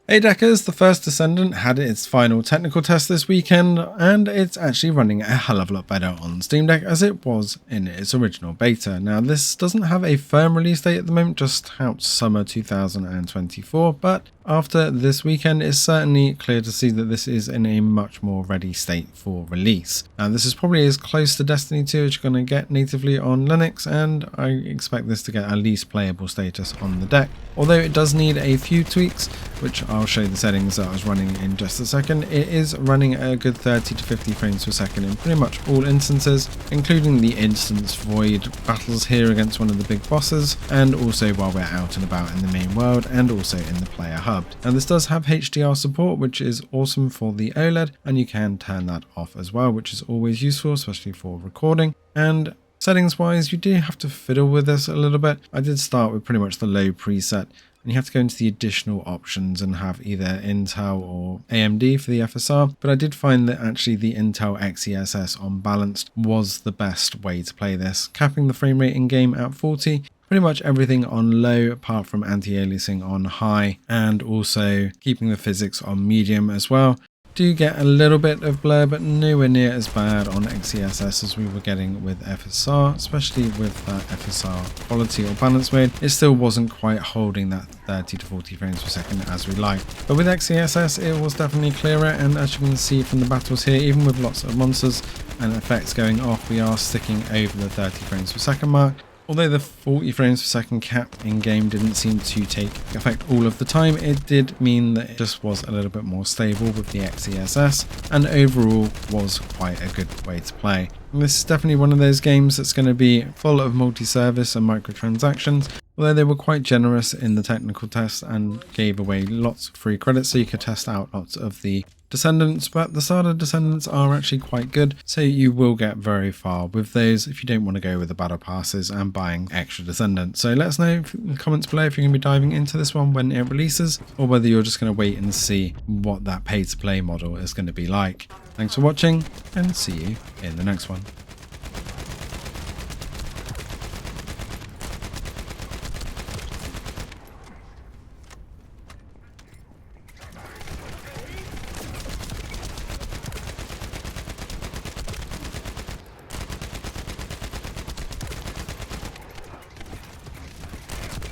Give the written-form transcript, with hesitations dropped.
Hey Deckers, the First Descendant had its final technical test this weekend, and it's actually running a hell of a lot better on Steam Deck as it was in its original beta. Now this doesn't have a firm release date at the moment, just out summer 2024, but after this weekend it's certainly clear to see that this is in a much more ready state for release. Now this is probably as close to Destiny 2 as you're going to get natively on Linux, and I expect this to get at least playable status on the deck, although it does need a few tweaks, which I'll show you the settings that I was running in just a second. It is running a good 30 to 50 frames per second in pretty much all instances, including the instance void battles here against one of the big bosses, and also while we're out and about in the main world and also in the player hub. Now this does have HDR support, which is awesome for the OLED, and you can turn that off as well, which is always useful, especially for recording. And settings wise, you do have to fiddle with this a little bit. I did start with pretty much the low preset, and you have to go into the additional options and have either Intel or AMD for the FSR, but I did find that actually the Intel XeSS on balanced was the best way to play this, capping the frame rate in game at 40, pretty much everything on low apart from anti-aliasing on high, and also keeping the physics on medium as well. Do get a little bit of blur, but nowhere near as bad on XeSS as we were getting with FSR, especially with that FSR quality or balance mode. It still wasn't quite holding that 30 to 40 frames per second as we like. But with XeSS it was definitely clearer, and as you can see from the battles here, even with lots of monsters and effects going off, we are sticking over the 30 frames per second mark. Although the 40 frames per second cap in game didn't seem to take effect all of the time, it did mean that it just was a little bit more stable with the XeSS, and overall was quite a good way to play. And this is definitely one of those games that's going to be full of multi-service and microtransactions, although they were quite generous in the technical test and gave away lots of free credits so you could test out lots of the Descendants, but the starter Descendants are actually quite good, so you will get very far with those if you don't want to go with the battle passes and buying extra Descendants. So let us know in the comments below if you're going to be diving into this one when it releases, or whether you're just going to wait and see what that pay to play model is going to be like. Thanks for watching, and see you in the next one.